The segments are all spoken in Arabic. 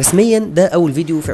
رسميا ده اول فيديو في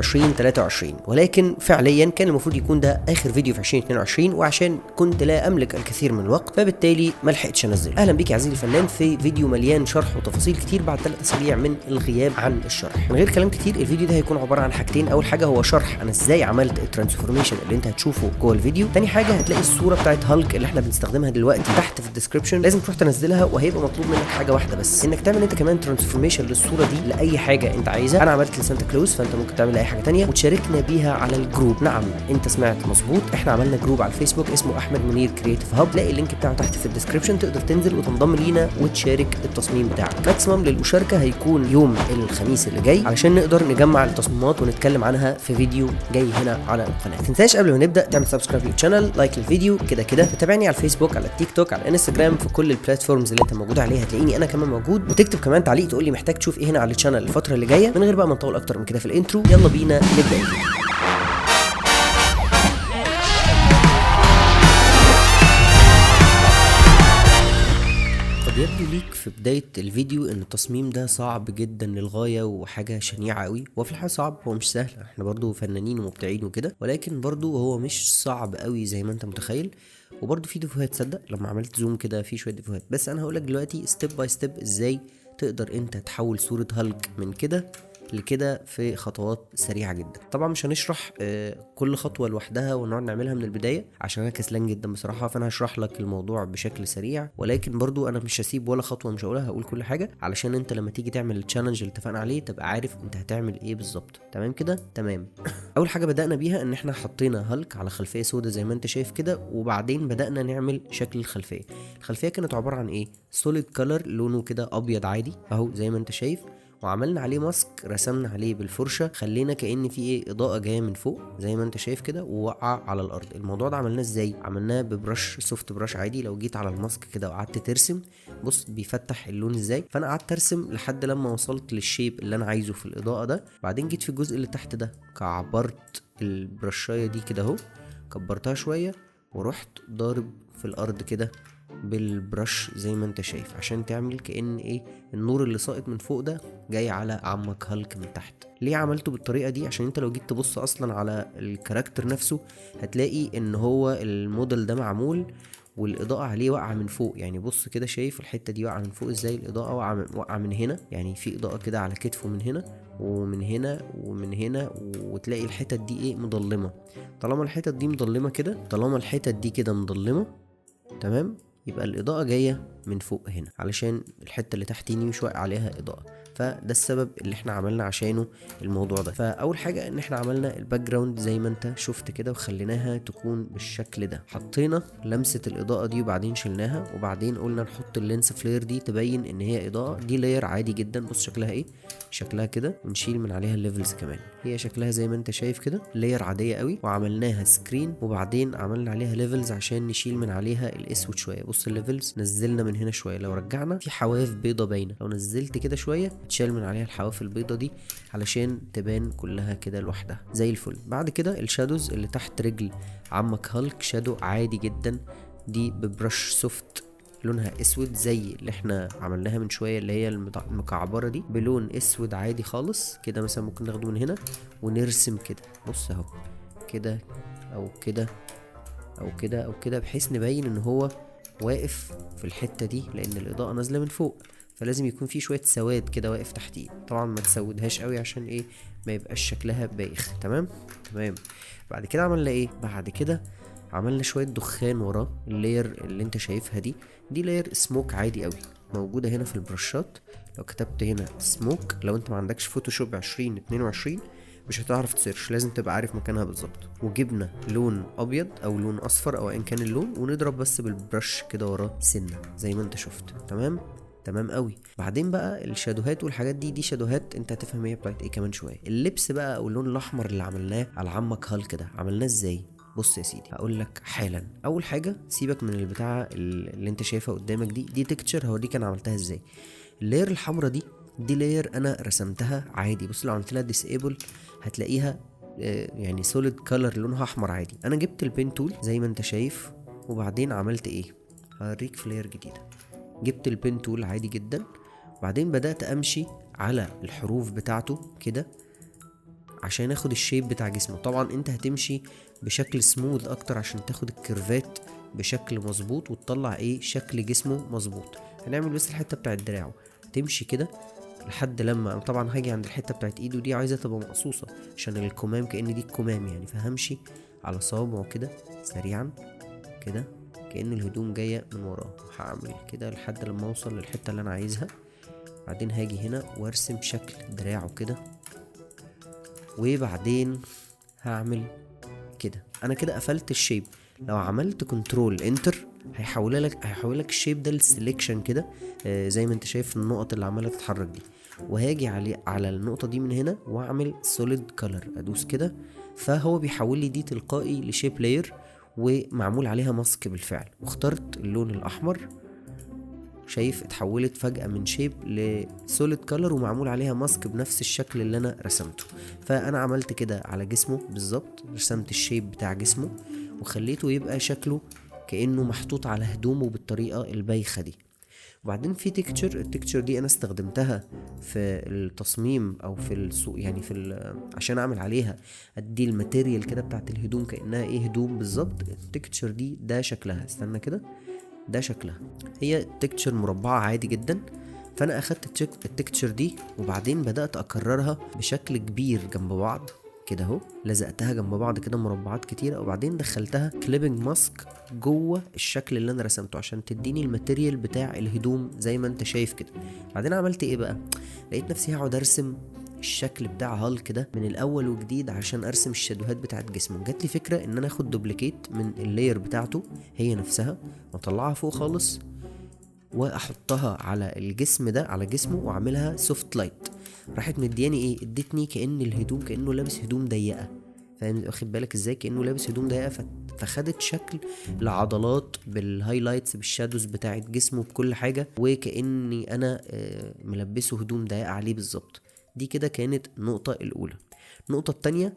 2023، ولكن فعليا كان المفروض يكون ده اخر فيديو في 2022، وعشان كنت لا املك الكثير من الوقت فبالتالي ما لحقتش انزله. اهلا بيك يا عزيزي الفنان في فيديو مليان شرح وتفاصيل كتير بعد 3 اسابيع من الغياب عن الشرح. من غير كلام كتير، الفيديو ده هيكون عباره عن حاجتين. اول حاجه هو شرح انا ازاي عملت الترانسفورميشن اللي انت هتشوفه جوه الفيديو. تاني حاجه هتلاقي الصوره بتاعت هالك اللي احنا بنستخدمها دلوقتي تحت في الديسكربشن، لازم تروح تنزلها، وهيبقى مطلوب منك حاجه واحده بس، انك تعمل انت كمان ترانسفورميشن للصوره دي لاي حاجه انت عايزها. انا عملت لسانتا كلوز، فانت ممكن تعمل اي حاجه تانية وتشاركنا بيها على الجروب. نعم انت سمعت مظبوط، احنا عملنا جروب على الفيسبوك اسمه احمد منير كرييتيف هاب، تلاقي اللينك بتاعه تحت في الديسكربشن، تقدر تنزل وتنضم لينا وتشارك التصميم بتاعك. ماكسيمم للمشاركه هيكون يوم الخميس اللي جاي علشان نقدر نجمع التصميمات ونتكلم عنها في فيديو جاي هنا على القناه. ما تنساش قبل ما نبدا تعمل سبسكرايب للشانل، لايك للفيديو، كده تابعني على الفيسبوك، على التيك توك، على الانستجرام، في كل البلاتفورمز اللي انت موجود عليها هتلاقيني انا كمان موجود، وتكتب كمان تعليق تقول لي محتاج تشوف ايه هنا على الشانل الفتره اللي جايه. من غير بقى ما نطول اكتر من كده في الانترو، يلا بينا نبدا الفيديو. قد يبدو ليك في بداية الفيديو ان التصميم ده صعب جدا للغاية وحاجة شنيعة قوي، وفي الحقيقة صعب، هو مش سهل، احنا برضو فنانين ومبدعين وكده، ولكن برضو هو مش صعب قوي زي ما انت متخيل. وبرضو في ديفوهات، صدق لما عملت زوم كده في شوية ديفوهات، بس انا هقولك دلوقتي ستيب باي ستيب ازاي تقدر انت تحول صورة هالك من كده لكده في خطوات سريعه جدا. طبعا مش هنشرح كل خطوه لوحدها ونقعد نعملها من البدايه عشان انا كسلان جدا بصراحه، فانا هشرح لك الموضوع بشكل سريع، ولكن برضو انا مش هسيب ولا خطوه مش هقولها، هقول كل حاجه علشان انت لما تيجي تعمل التشالنج اللي اتفقنا عليه تبقى عارف انت هتعمل ايه بالظبط. تمام كده؟ تمام. اول حاجه بدانا بيها ان احنا حطينا هالك على خلفيه سوداء زي ما انت شايف كده، وبعدين بدانا نعمل شكل الخلفيه. الخلفيه كانت عباره عن ايه؟ سوليد كلر، لونه كده ابيض عادي اهو زي ما انت شايف، وعملنا عليه ماسك، رسمنا عليه بالفرشه، خلينا كأن في ايه اضاءه جايه من فوق زي ما انت شايف كده ووقع على الارض. الموضوع ده عملناه ازاي؟ عملناه ببرش سوفت برش عادي. لو جيت على الماسك كده وقعدت ترسم، بص بيفتح اللون ازاي. فانا قعدت ارسم لحد لما وصلت للشيب اللي انا عايزه في الاضاءه ده. بعدين جيت في الجزء اللي تحت ده كعبرت البرشايه دي كده اهو، كبرتها شويه ورحت ضارب في الارض كده بالبرش زي ما انت شايف، عشان تعمل كأن ايه النور اللي ساقط من فوق ده جاي على عمك هالك من تحت. ليه عملته بالطريقه دي؟ عشان انت لو جيت تبص اصلا على الكاركتر نفسه هتلاقي ان هو الموديل ده معمول والاضاءه عليه واقعه من فوق. يعني بص كده، شايف الحته دي واقعه من فوق ازاي؟ الاضاءه واقعه من هنا، يعني في اضاءه كده على كتفه من هنا ومن هنا ومن هنا، وتلاقي الحتت دي ايه مضلمه. طالما الحتت دي مضلمه كده، طالما الحتت دي كده مضلمه، تمام، يبقى الإضاءة جاية من فوق هنا علشان الحتة اللي تحتيني مش واقع عليها إضاءة. فده السبب اللي احنا عملنا عشانه الموضوع ده. فاول حاجه ان احنا عملنا الباك جراوند زي ما انت شفت كده وخليناها تكون بالشكل ده، حطينا لمسه الاضاءه دي وبعدين شلناها، وبعدين قلنا نحط اللينس فلير دي تبين ان هي اضاءه. دي لاير عادي جدا، بص شكلها ايه، شكلها كده، ونشيل من عليها الليفلز كمان، هي شكلها زي ما انت شايف كده لاير عاديه قوي. وعملناها سكرين وبعدين عملنا عليها ليفلز عشان نشيل من عليها الاسود شويه. بص الليفلز نزلنا من هنا شويه، لو رجعنا في حواف بيضه باينه، لو نزلت كده شويه تشال من عليها الحواف البيضه دي علشان تبان كلها كده لوحدها زي الفل. بعد كده الشادوز اللي تحت رجل عمك هالك، شادو عادي جدا، دي ببرش سوفت لونها اسود زي اللي احنا عملناها من شويه، اللي هي المكعبره دي بلون اسود عادي خالص كده. مثلا ممكن ناخده من هنا ونرسم كده، بص اهو كده او كده او كده او كده، بحيث نبين ان هو واقف في الحته دي، لان الاضاءه نازله من فوق فلازم يكون في شويه سواد كده واقف تحتيه. طبعا ما تسودهاش قوي عشان ايه ما يبقاش شكلها بايخ. تمام. بعد كده عملنا ايه؟ بعد كده عملنا شويه دخان وراه. اللاير اللي انت شايفها دي لاير سموك عادي قوي موجوده هنا في البرشات. لو كتبت هنا سموك، لو انت ما عندكش فوتوشوب 2022 مش هتعرف تسيرش، لازم تبقى عارف مكانها بالظبط. وجبنا لون ابيض او لون اصفر او ايا كان اللون، ونضرب بس بالبرش كده وراه سنه زي ما انت شفت. تمام قوي. بعدين بقى الشادوهات والحاجات دي شادوهات انت هتفهم هي بتاعت ايه كمان شويه. اللبس بقى او اللون الاحمر اللي عملناه على عمك هالك ده عملناه ازاي؟ بص يا سيدي هقول لك حالا. اول حاجه سيبك من البتاعه اللي انت شايفها قدامك دي تكتشر، هوريك انا عملتها ازاي. اللاير الحمراء دي لاير انا رسمتها عادي. بص لو عملت لها ديسيبل هتلاقيها يعني سوليد كلر لونها احمر عادي. انا جبت البين تول زي ما انت شايف، وبعدين عملت ايه، هوريك في لاير جديده. جبت البين تول عادي جدا، وبعدين بدأت امشي على الحروف بتاعته كده عشان اخد الشيب بتاع جسمه. طبعا انت هتمشي بشكل سموث اكتر عشان تاخد الكيرفات بشكل مظبوط وتطلع ايه شكل جسمه مظبوط. هنعمل بس الحته بتاعت دراعه، تمشي كده لحد لما انا طبعا هاجي عند الحته بتاعت ايده دي عايزه تبقى مقصوصه عشان الكمام، كأن دي الكمام يعني، فهمشي على صوابعه كده سريعا كده كأن الهدوم جايه من وراه. هعمل كده لحد لما اوصل للحته اللي انا عايزها. بعدين هاجي هنا وارسم شكل دراعه كده، وبعدين هعمل كده. انا كده قفلت الشيب. لو عملت كنترول انتر هيحولك الشيب ده للسليكشن كده، زي ما انت شايف النقط اللي عماله تتحرك دي. وهاجي على النقطه دي من هنا واعمل سوليد كولر، ادوس كده فهو بيحول لي دي تلقائي لشيب لاير ومعمول عليها ماسك بالفعل. واخترت اللون الاحمر، شايف اتحولت فجأة من شيب لسوليد كولر ومعمول عليها ماسك بنفس الشكل اللي انا رسمته. فانا عملت كده على جسمه بالظبط، رسمت الشيب بتاع جسمه وخليته يبقى شكله كأنه محطوط على هدومه بالطريقة البايخة دي. وبعدين في التكتشر دي انا استخدمتها في التصميم او في السوق يعني عشان اعمل عليها ادي الماتيريال كده بتاعت الهدوم كأنها ايه هدوم بالظبط. التكتشر دي ده شكلها، استنى كده، ده شكلها، هي تكتشر مربعة عادي جدا. فانا اخدت التكتشر دي وبعدين بدأت اكررها بشكل كبير جنب بعض كده اهو، لزقتها جنب بعض كده مربعات كتيرة، وبعدين دخلتها كليبنج ماسك جوه الشكل اللي انا رسمته عشان تديني الماتيريال بتاع الهدوم زي ما انت شايف كده. بعدين عملت ايه بقى، لقيت نفسي هقعد ارسم الشكل بتاع هالك ده من الاول وجديد عشان ارسم الشادوهات بتاعت جسمه. جات لي فكره ان انا اخد دوبليكيت من اللاير بتاعته هي نفسها واطلعها فوق خالص واحطها على الجسم ده، على جسمه، واعملها سوفت لايت. راحت مدياني ايه، ادتني كأن الهدوم كأنه لابس هدوم ضيقه، فاهم؟ واخد بالك ازاي كأنه لابس هدوم ضيقه، فخدت شكل العضلات بالهايلايتس بالشادوز بتاعت جسمه بكل حاجه، وكأني انا ملبسه هدوم ضيقه عليه بالظبط. دي كده كانت النقطة الأولى. النقطة التانية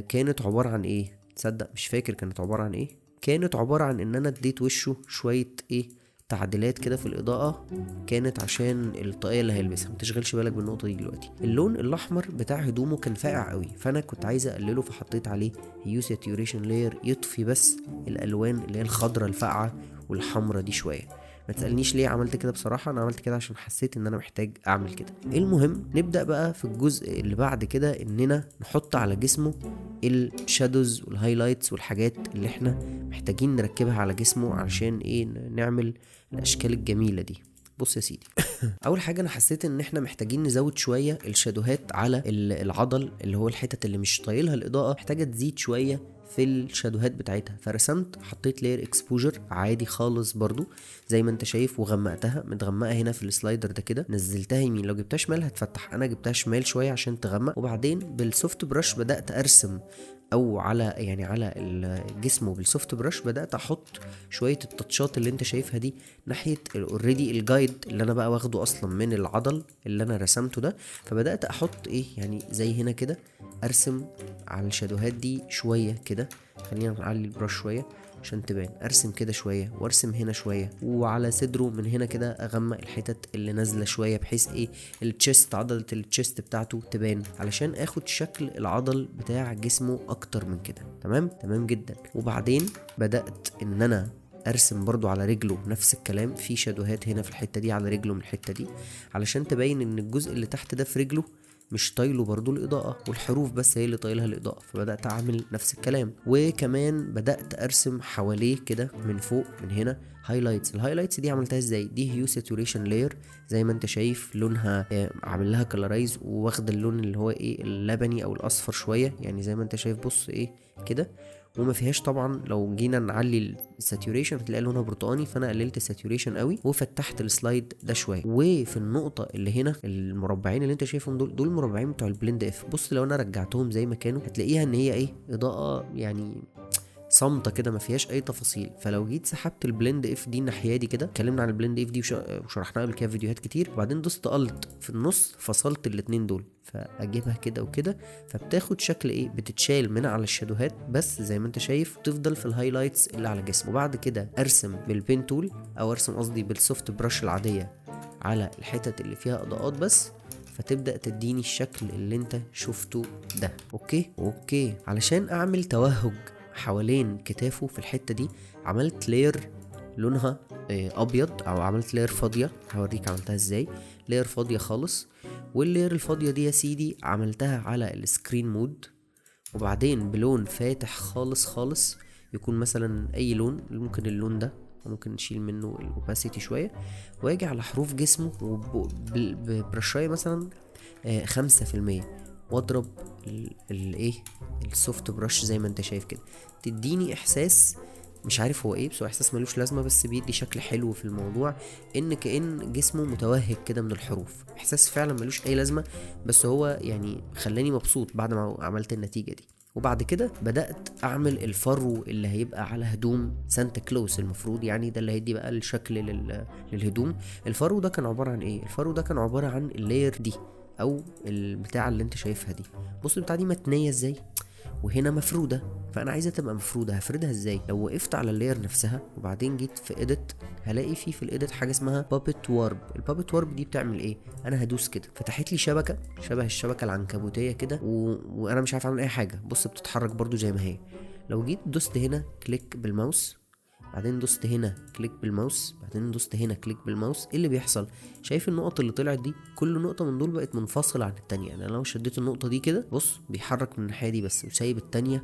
كانت عبارة عن ايه، تصدق مش فاكر كانت عبارة عن ايه. كانت عبارة عن ان انا اديت وشه شوية ايه تعديلات كده في الإضاءة، كانت عشان الطاقية اللي هيلبسها. متشغلش بالك بالنقطة دي دلوقتي. اللون الأحمر بتاع هدومه كان فاقع قوي، فأنا كنت عايز أقلله فحطيت عليه هيو ساتيوريشن لاير يطفي بس الألوان اللي هي الخضرة الفاقعة والحمرة دي شوية. ما تسألنيش ليه عملت كده، بصراحة انا عملت كده عشان حسيت ان انا محتاج اعمل كده. المهم نبدأ بقى في الجزء اللي بعد كده، اننا نحط على جسمه الشادوز والهايلايتس والحاجات اللي احنا محتاجين نركبها على جسمه علشان ايه نعمل الاشكال الجميلة دي. بص يا سيدي اول حاجه انا حسيت ان احنا محتاجين نزود شويه الشادوهات على العضل، اللي هو الحتت اللي مش طايلها الاضاءه محتاجه تزيد شويه في الشادوهات بتاعتها. فرسمت، حطيت لاير اكسبوجر عادي خالص برضو زي ما انت شايف، وغمقتها، متغمقه هنا في السلايدر ده كده، نزلتها يمين، لو جبتها شمال هتفتح، انا جبتها شمال شويه عشان تغمق. وبعدين بالسوفت برش بدات ارسم، او على الجسم بالسوفت برش بدات احط شويه التاتشات اللي انت شايفها دي ناحيه اوريدي الجايد اللي انا بقى واخده اصلا من العضل اللي انا رسمته ده. فبدات احط ايه يعني زي هنا كده، ارسم على الشادوهات دي شويه كده. خلينا نعلي البرش شويه عشان تبان، ارسم كده شويه وارسم هنا شويه، وعلى صدره من هنا كده اغمق الحتت اللي نازله شويه بحيث ايه التشست، عضله التشست بتاعته تبان، علشان اخد شكل العضل بتاع جسمه اكتر من كده. تمام جدا. وبعدين بدات ان انا ارسم برضو على رجله نفس الكلام، في شادوهات هنا في الحته دي على رجله من الحته دي علشان تبين ان الجزء اللي تحت ده في رجله مش طايله برضو الإضاءة، والحروف بس هي اللي طايلها الإضاءة. فبدأت أعمل نفس الكلام، وكمان بدأت أرسم حواليه كده من فوق من هنا هايلايتس. الهايلايتس دي عملتها ازاي، دي هيو ساتوريشن لاير زي ما انت شايف، لونها عامل لها كلارايز، واخد اللون اللي هو ايه اللبني او الاصفر شويه يعني زي ما انت شايف، بص ايه كده. وما فيهاش طبعا، لو جينا نعلي الساتوريشن هتلاقي لونها برتقاني، فانا قللت الساتوريشن قوي وفتحت السلايد ده شويه. وفي النقطه اللي هنا المربعين اللي انت شايفهم دول المربعين بتوع البلند اف. بص لو انا رجعتهم زي ما كانوا هتلاقيها ان هي ايه اضاءه يعني صامته كده ما فيهاش اي تفاصيل. فلو جيت سحبت البلند اف دي الناحيه دي كده، اتكلمنا عن البلند اف دي وشرحناها قبل كده فيديوهات كتير، وبعدين دوست الت في النص فصلت الاتنين دول، فاجيبها كده وكده، فبتاخد شكل ايه، بتتشال من على الشادوهات بس زي ما انت شايف، تفضل في الهايلايتس اللي على جسمه. وبعد كده ارسم بالبين تول، او ارسم قصدي بالسوفت برش العاديه على الحتت اللي فيها اضاءات بس، فتبدأ تديني الشكل اللي انت شفته ده. اوكي علشان اعمل توهج حوالين كتافه في الحتة دي، عملت لاير لونها ابيض، او عملت لاير فاضية. هوريك عملتها ازاي. لاير فاضية خالص، واللاير الفاضية دي يا سيدي عملتها على السكرين مود، وبعدين بلون فاتح خالص خالص، يكون مثلا اي لون. ممكن اللون ده، ممكن نشيل منه الاوباسيتي شوية، واجي على حروف جسمه وبرشاية مثلا 5%، واضرب الايه السوفت برش زي ما انت شايف كده، تديني احساس مش عارف هو ايه، بس هو احساس ملوش لازمه، بس بيدي شكل حلو في الموضوع، ان كأن جسمه متوهج كده من الحروف. احساس فعلا ملوش اي لازمه، بس هو يعني خلاني مبسوط بعد ما عملت النتيجه دي. وبعد كده بدأت أعمل الفرو اللي هيبقى على هدوم سانتا كلوس المفروض، يعني ده اللي هيدي بقى الشكل للهدوم. الفرو ده كان عبارة عن ايه؟ الفرو ده كان عبارة عن اللاير دي، او البتاعة اللي انت شايفها دي. بص البتاعة دي متنية ازاي، وهنا مفرودة، فانا عايزة تبقى مفرودة. هفردها ازاي؟ لو وقفت على اللاير نفسها وبعدين جيت في ايديت، هلاقي في الايديت حاجة اسمها بابت وارب. البابت وارب دي بتعمل ايه؟ انا هدوس كده، فتحت لي شبكة شبه الشبكة العنكبوتية كده، وانا مش عارف اعمل اي حاجة. بص بتتحرك برضو زي ما هي. لو جيت دوست هنا كليك بالماوس، بعدين دوست هنا كليك بالماوس، بعدين دوست هنا كليك بالماوس، ايه اللي بيحصل؟ شايف النقط اللي طلعت دي؟ كل نقطة من دول بقت منفصلة عن التانية. يعني لو شديت النقطة دي كده، بص بيحرك من الناحية دي بس، وسايب التانية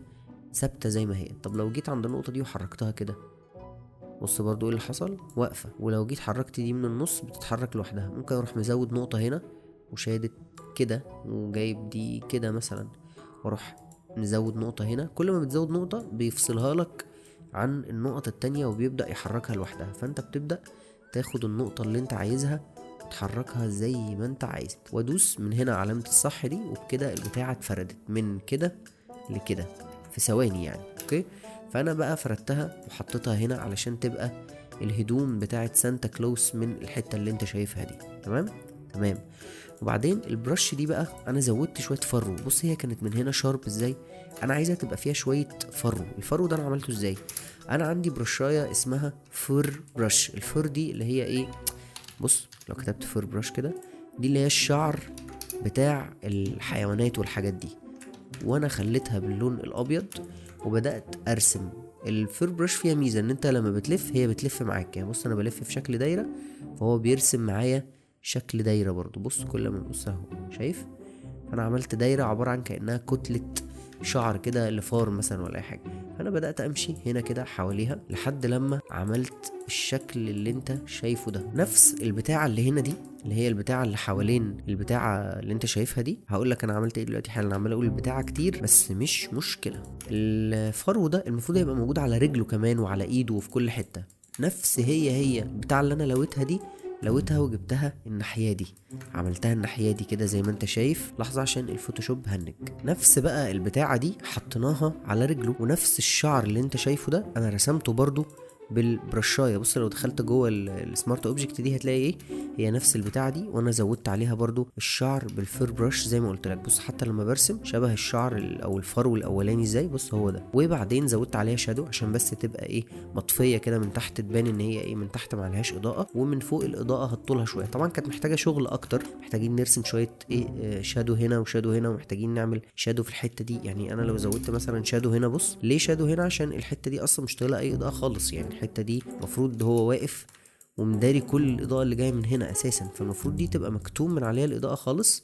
ثابتة زي ما هي. طب لو جيت عند النقطة دي وحركتها كده، بص برضو ايه اللي حصل؟ واقفة. ولو جيت حركت دي من النص بتتحرك لوحدها. ممكن اروح مزود نقطة هنا وشادد كده، وجايب دي كده مثلا، واروح مزود نقطة هنا. كل ما بتزود نقطة بيفصلها لك عن النقط التانية وبيبدأ يحركها لوحدها. فانت بتبدأ تاخد النقطة اللي انت عايزها تحركها زي ما انت عايز، وادوس من هنا علامة الصح دي، وبكده البتاعة اتفردت من كده لكده في ثواني يعني. اوكي، فانا بقى فردتها وحطيتها هنا علشان تبقى الهدوم بتاعت سانتا كلوس من الحتة اللي انت شايفها دي. تمام. وبعدين البرش دي بقى انا زودت شويه فرو. بص هي كانت من هنا شارب ازاي، انا عايزها تبقى فيها شويه فرو. الفرو ده انا عملته ازاي؟ انا عندي برشايه اسمها فور برش. الفور دي اللي هي ايه؟ بص لو كتبت فور برش كده، دي اللي هي الشعر بتاع الحيوانات والحاجات دي، وانا خليتها باللون الابيض وبدات ارسم. الفور برش فيها ميزه ان انت لما بتلف هي بتلف معاك. يعني بص انا بلف في شكل دايره، فهو بيرسم معايا شكل دايره برضو. بص كل ما بص اهو، شايف انا عملت دايره عباره عن كانها كتله شعر كده لفار مثلا ولا اي حاجه. فانا بدات امشي هنا كده حواليها لحد لما عملت الشكل اللي انت شايفه ده. نفس البتاعه اللي هنا دي، اللي هي البتاعه اللي حوالين البتاعه اللي انت شايفها دي. هقول لك انا عملت ايه دلوقتي حالا. عمال اقول البتاعه كتير بس مش مشكله. الفرو ده المفروض يبقى موجود على رجله كمان وعلى ايده وفي كل حته. نفس هي البتاعه اللي انا لويتها دي، لويتها وجبتها الناحيه دي، عملتها الناحيه دي كده زي ما انت شايف. لحظه عشان الفوتوشوب هنج. نفس بقى البتاعه دي حطيناها على رجله، ونفس الشعر اللي انت شايفه ده انا رسمته برضو بالبرشايه. بص لو دخلت جوه السمارت اوبجكت دي هتلاقي ايه، هي نفس البتاعه دي، وانا زودت عليها برضو الشعر بالفير برش زي ما قلت لك. بص حتى لما برسم شبه الشعر او الفرو الاولاني ازاي، بص هو ده. وبعدين زودت عليها شادو عشان بس تبقى ايه، مطفيه كده من تحت، تبان ان هي ايه من تحت معلهاش اضاءه، ومن فوق الاضاءه هتطولها شويه. طبعا كانت محتاجه شغل اكتر، محتاجين نرسم شويه ايه شادو هنا وشادو هنا، ومحتاجين نعمل شادو في الحته دي. يعني انا لو زودت مثلا شادو هنا، بص ليه شادو هنا؟ عشان الحته دي اصلا مش طايله اي اضاءه خالص. يعني الحته دي المفروض هو واقف ومداري كل الاضاءه اللي جايه من هنا اساسا، فالمفروض دي تبقى مكتوم من عليها الاضاءه خالص،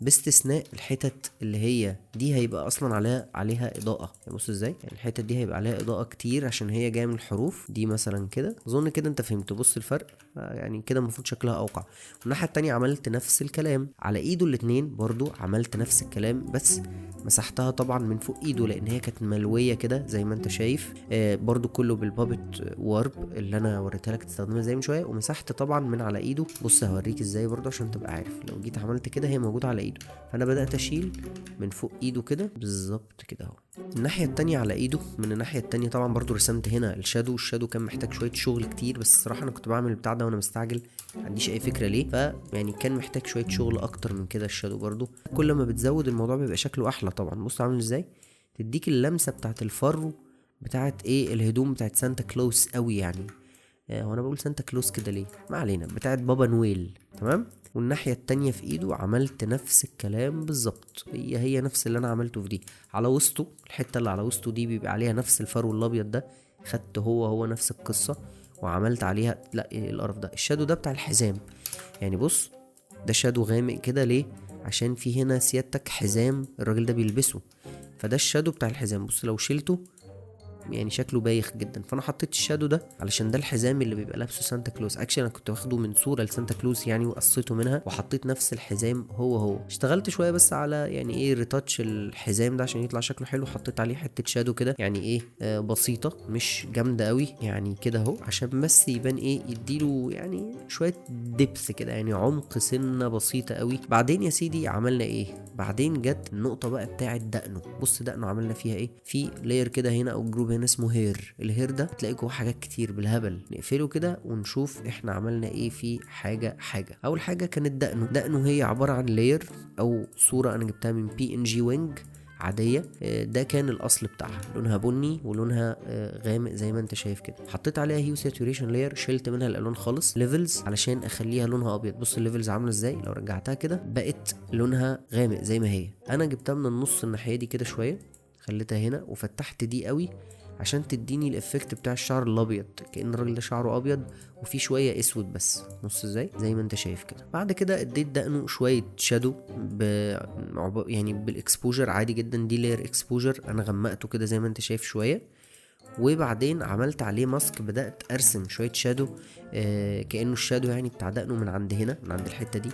باستثناء الحتت اللي هي دي هيبقى اصلا عليها اضاءه. يعني بص ازاي، يعني الحتت دي هيبقى عليها اضاءه كتير عشان هي جايه من الحروف دي مثلا كده. اظن كده انت فهمت. بص الفرق يعني كده المفروض شكلها اوقع. والناحيه التانية عملت نفس الكلام على ايده الاتنين، برضو عملت نفس الكلام، بس مسحتها طبعا من فوق ايده لان هي كانت ملويه كده زي ما انت شايف. برضو كله بالبابت وارب اللي انا وريتها لك تستخدمها زي من شويه، ومسحت طبعا من على ايده. بص هوريك ازاي برضو عشان تبقى عارف. لو جيت عملت كده هي موجوده على ايده، فانا بدات اشيل من فوق ايده كده بالظبط كده اهو. الناحيه التانية على ايده، من الناحيه التانية طبعا برضو رسمت هنا الشادو كان محتاج شويه شغل كتير، بس الصراحه انا كنت بعمل البتاع ده وانا مستعجل، ما عنديش اي فكره ليه، فيعني كان محتاج شويه شغل اكتر من كده الشادو برضو. كل ما بتزود الموضوع بيبقى شكله احلى طبعا. بص عامل ازاي، تديك اللمسه بتاعت الفرو بتاعت ايه الهدوم بتاعت سانتا كلوس قوي يعني. وانا بقول سانتا كلوز كده ليه، ما علينا، بتاعت بابا نويل. تمام. والناحية التانية في ايده عملت نفس الكلام بالظبط، هي نفس اللي انا عملته في دي. على وسطه، الحتة اللي على وسطه دي بيبقى عليها نفس الفرو الابيض ده، خدت هو نفس القصة وعملت عليها. لا ايه القرف ده، الشادو ده بتاع الحزام. يعني بص، ده شادو غامق كده ليه؟ عشان في هنا سيادتك حزام الراجل ده بيلبسه، فده الشادو بتاع الحزام. بص لو شلته يعني شكله بايخ جدا، فانا حطيت الشادو ده علشان ده الحزام اللي بيبقى لابسه سانتا كلوز. اكشن انا كنت واخده من صوره لسانتا كلوز يعني، وقصيته منها وحطيت نفس الحزام هو. اشتغلت شويه بس على يعني ايه ريتاتش الحزام ده عشان يطلع شكله حلو. حطيت عليه حته شادو كده يعني ايه بسيطه مش جامده قوي يعني كده اهو، عشان بس يبان ايه، يديله يعني شويه دبث كده، يعني عمق سنه بسيطه قوي. بعدين يا سيدي عملنا ايه؟ بعدين جت النقطه بقى بتاعه دقنه. بص دقنه عملنا فيها ايه، في لاير كده هنا او جروب هنا اسمه هير. الهير ده تلاقي جوه حاجات كتير بالهبل، نقفله كده ونشوف احنا عملنا ايه في حاجه. اول حاجه كانت دقنه هي عباره عن لاير او صوره انا جبتها من PNG وينج عادية. ده كان الأصل بتاعها، لونها بني ولونها غامق زي ما انت شايف كده. حطيت عليها هيو ساتوريشن لاير، شلت منها الألوان خالص. ليفلز علشان أخليها لونها أبيض. بص الليفلز عاملة ازاي، لو رجعتها كده بقت لونها غامق زي ما هي. أنا جبتها من النص الناحية دي كده شوية، خليتها هنا وفتحت دي قوي عشان تديني الافكت بتاع الشعر الابيض، كأن الراجل ده شعره ابيض وفي شويه اسود بس. بص ازاي زي ما انت شايف كده. بعد كده اديت دقنه شويه شادو يعني بالاكسبوجر عادي جدا، دي لاير اكسبوجر انا غمقته كده زي ما انت شايف شويه. وبعدين عملت عليه ماسك، بدأت ارسم شويه شادو كأنه الشادو يعني بتاع دقنه من عند هنا، من عند الحته دي.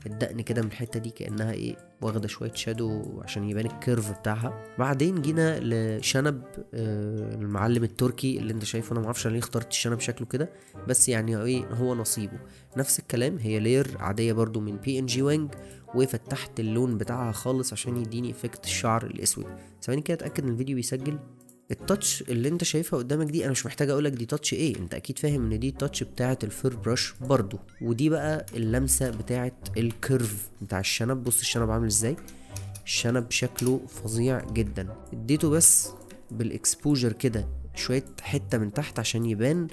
الدقن كده من الحته دي كانها ايه، واخده شويه شادو عشان يبان الكيرف بتاعها. بعدين جينا لشنب المعلم التركي اللي انت شايفه. انا معرفش ليه اخترت الشنب شكله كده، بس يعني ايه هو نصيبه. نفس الكلام، هي لاير عاديه برضو من PNG وينج، وفتحت اللون بتاعها خالص عشان يديني افكت الشعر الاسود. ثواني كده اتاكد ان الفيديو بيسجل. التاتش اللي انت شايفها قدامك دي انا مش محتاج اقولك دي تاتش ايه، انت اكيد فاهم ان دي تاتش بتاعه الفير برش برضو. ودي بقى اللمسه بتاعه الكيرف بتاع الشنب. بص الشنب عامل ازاي، الشنب شكله فظيع جدا. اديته بس بالاكسبوجر كده شويه حته من تحت عشان يبان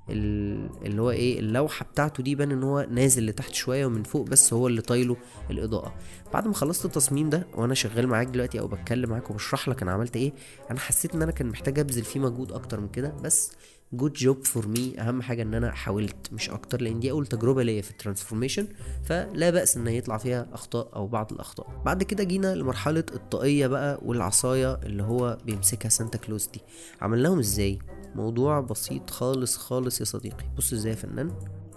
اللي هو ايه، اللوحه بتاعته دي يبان ان هو نازل لتحت شويه، ومن فوق بس هو اللي طايله الاضاءه. بعد ما خلصت التصميم ده وانا شغال معاك دلوقتي او بتكلم معاك وبشرح لك انا عملت ايه، انا حسيت ان انا كان محتاج ابذل فيه مجهود اكتر من كده، بس جود جوب فور مي. اهم حاجه ان انا حاولت مش اكتر، لان دي اول تجربه ليا في الترانسفورميشن، فلا باس ان يطلع فيها اخطاء او بعض الاخطاء. بعد كده جينا لمرحله الطاقيه بقى والعصايه اللي هو بيمسكها سانتا كلوز دي. عملناهم ازاي؟ موضوع بسيط خالص خالص يا صديقي. بص ازاي يا فنان،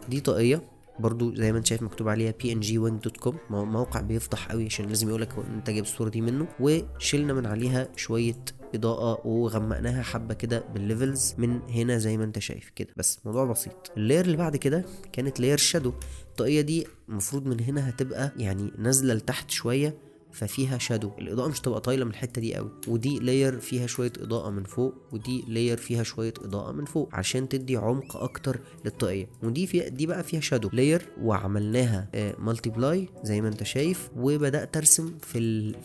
دي طاقيه برضو زي ما انت شايف مكتوب عليها pngwing.com، موقع بيفضح قوي عشان لازم يقولك انت جايب الصوره دي منه. وشلنا من عليها شويه اضاءه وغمقناها حبه كده بالليفلز من هنا زي ما انت شايف كده. بس موضوع بسيط. اللاير اللي بعد كده كانت لاير شادو. الطاقيه دي المفروض من هنا هتبقى يعني نازله لتحت شويه، ففيها شادو، الاضاءه مش تبقى طايله من الحته دي قوي. ودي لاير فيها شويه اضاءه من فوق، ودي لاير فيها شويه اضاءه من فوق عشان تدي عمق اكتر للطاقيه. ودي دي بقى فيها شادو لاير، وعملناها مالتيبلاي زي ما انت شايف. وبدات ارسم في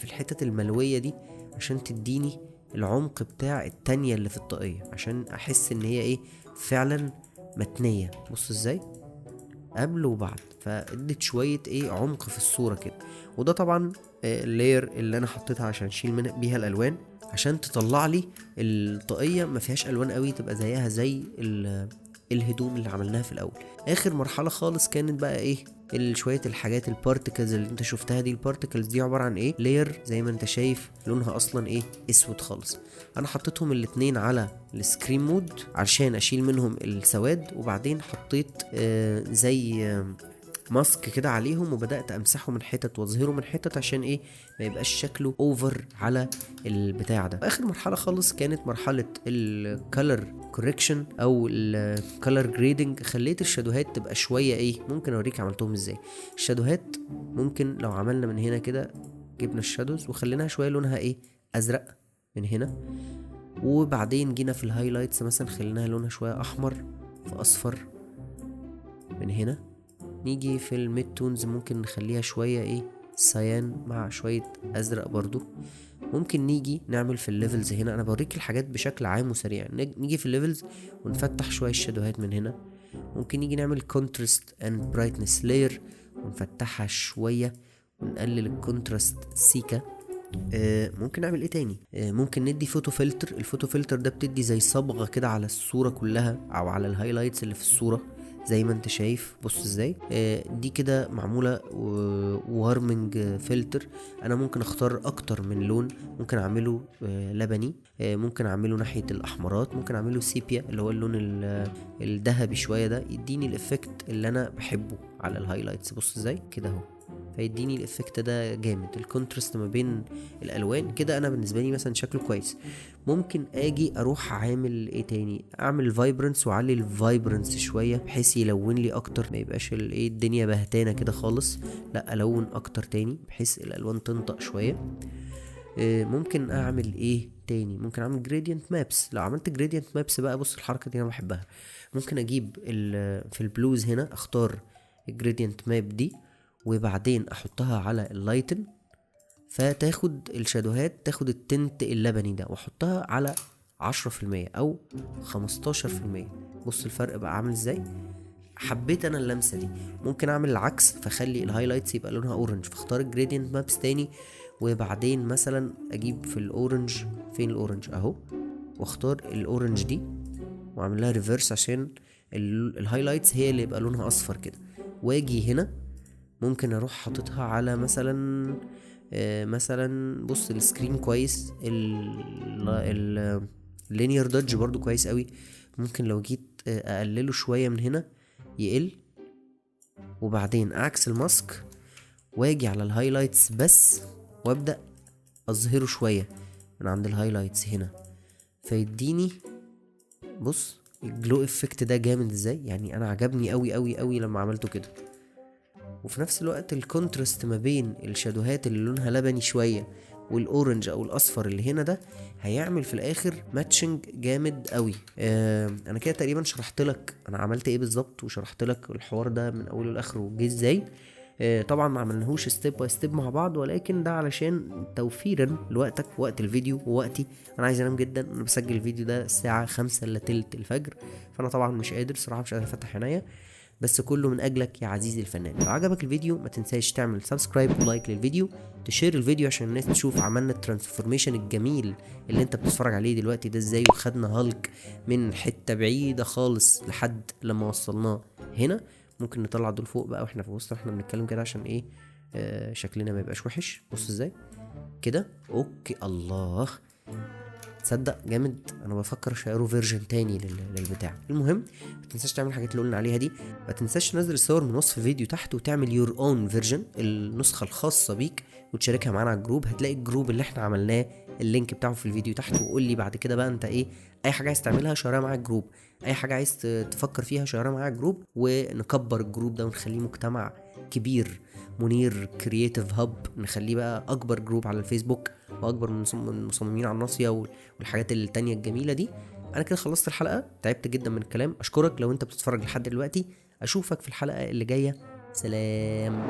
الحتت الملويه دي عشان تديني العمق بتاع التانية اللي في الطاقيه، عشان احس ان هي ايه فعلا متنيه. بص ازاي قبل وبعد، فادت شويه ايه عمق في الصوره كده. وده طبعا اللاير اللي انا حطيتها عشان اشيل بيها الالوان، عشان تطلع لي الطاقيه ما فيهاش الوان قوي، تبقى زيها زي الهدوم اللي عملناها في الاول. اخر مرحله خالص كانت بقى ايه، شويه الحاجات البارتكلز اللي انت شفتها دي. البارتكلز دي عباره عن ايه، لاير زي ما انت شايف لونها اصلا ايه اسود خالص. انا حطيتهم الاتنين على السكرين مود عشان اشيل منهم السواد، وبعدين حطيت زي ماسك كده عليهم، وبدأت امسحه من حتت واظهره من حتت عشان ايه ما يبقاش شكله اوفر على البتاع ده. اخر مرحله خالص كانت مرحله الكالر كوريكشن او الكالر جريدنج. خليت الشادوهات تبقى شويه ايه، ممكن اوريك عملتهم ازاي. الشادوهات ممكن لو عملنا من هنا كده، جبنا الشادوز وخليناها شويه لونها ايه ازرق من هنا، وبعدين جينا في الهايلايتس مثلا خليناها لونها شويه احمر في اصفر من هنا. نيجي في الميد تونز ممكن نخليها شوية ايه سيان مع شوية ازرق برضو. ممكن نيجي نعمل في الليفلز هنا، انا بوريك الحاجات بشكل عام وسريع. نيجي في الليفلز ونفتح شوية الشادوهات من هنا، ممكن نيجي نعمل كونتراست اند برايتنس لاير ونفتحها شويه ونقلل الكونتراست سيكا. ممكن نعمل ايه تاني؟ ممكن ندي فوتو فلتر. الفوتو فلتر ده بتدي زي صبغه كده على الصوره كلها او على الهايلايتس اللي في الصوره زي ما انت شايف. بص ازاي دي كده معموله وارمنج فلتر. انا ممكن اختار اكتر من لون، ممكن اعمله لبني، ممكن اعمله ناحيه الاحمرات، ممكن اعمله سيبيا اللي هو اللون الذهبي شويه ده، يديني الافكت اللي انا بحبه على الهايلايتس. بص ازاي كده اهو، فيديني الافكت ده جامد. الكونتراست ما بين الالوان كده انا بالنسبه لي مثلا شكله كويس. ممكن اجي اروح عامل ايه تاني؟ اعمل فايبرنس واعلي الفايبرنس شويه بحيث يلون لي اكتر، ما يبقاش الايه الدنيا بهتانه كده خالص، لا الون اكتر تاني بحيث الالوان تنطق شويه. ممكن اعمل ايه تاني؟ ممكن اعمل جريدينت مابس. لو عملت جريدينت مابس بقى، بص الحركه دي انا بحبها. ممكن اجيب في البلوز هنا اختار الجريدينت ماب دي وبعدين احطها على اللايتن، فتاخد الشادوهات، تاخد التنت اللبني ده واحطها على 10% او 15%. بص الفرق بقى عامل ازاي. حبيت انا اللمسه دي. ممكن اعمل العكس فخلي الهايلايتس يبقى لونها اورنج، فاختار الجريدينت مابس تاني وبعدين مثلا اجيب في الاورنج، فين الاورنج اهو، واختار الاورنج دي واعمل لها ريفرس عشان الهايلايتس هي اللي يبقى لونها اصفر كده. واجي هنا ممكن اروح حاططها على مثلا مثلا بص السكرين كويس، اللينير دodge برضو كويس قوي. ممكن لو جيت اقلله شوية من هنا يقل، وبعدين اعكس الماسك واجي على الهايلايتس بس وابدأ اظهره شوية من عند الهايلايتس هنا، فيديني بص الجلو افكت ده جامد ازاي. يعني انا عجبني قوي قوي قوي لما عملته كده. وفي نفس الوقت الكونتراست ما بين الشادوهات اللي لونها لبني شوية والاورنج او الاصفر اللي هنا ده هيعمل في الاخر ماتشنج جامد قوي. انا كده تقريبا شرحت لك انا عملت ايه بالظبط، وشرحت لك الحوار ده من اوله لاخره وجه ازاي. طبعا ما عملناهوش ستيب باي ستيب مع بعض، ولكن ده علشان توفيرا لوقتك ووقت الفيديو ووقتي. انا عايز انام جدا، انا بسجل الفيديو ده الساعة 5 الا تلت الفجر، فانا طبعا مش قادر صراحة، مش قادر افتح عينيا، بس كله من اجلك يا عزيزي الفنان. لو عجبك الفيديو ما تنساش تعمل سبسكرايب ولايك للفيديو، تشير الفيديو عشان الناس تشوف عملنا الترانسفورميشن الجميل اللي انت بتتفرج عليه دلوقتي ده ازاي، وخدنا هالك من حتة بعيدة خالص لحد لما وصلناه هنا. ممكن نطلع دول فوق بقى واحنا في وسط احنا بنتكلم كده عشان ايه شكلنا ما يبقاش وحش. بص ازاي كده، اوكي الله، تصدق جامد. انا بفكر اشيره فيرجن تاني للبتاع. المهم ما تنساش تعمل الحاجات اللي قلنا عليها دي، ما تنساش تنزل الصور من وصف الفيديو تحت وتعمل يور اون فيرجن، النسخه الخاصه بيك، وتشاركها معانا على الجروب. هتلاقي الجروب اللي احنا عملناه اللينك بتاعه في الفيديو تحت. وقول لي بعد كده بقى انت ايه، اي حاجه عايز تعملها شيرها مع الجروب، اي حاجه عايز تفكر فيها شيرها مع الجروب، ونكبر الجروب ده ونخليه مجتمع كبير. منير كرييتيف هاب نخليه بقى اكبر جروب على الفيسبوك واكبر من المصممين على الناصيه والحاجات التانية الجميلة دي. انا كده خلصت الحلقة، تعبت جدا من الكلام. اشكرك لو انت بتتفرج لحد دلوقتي، اشوفك في الحلقة اللي جاية. سلام.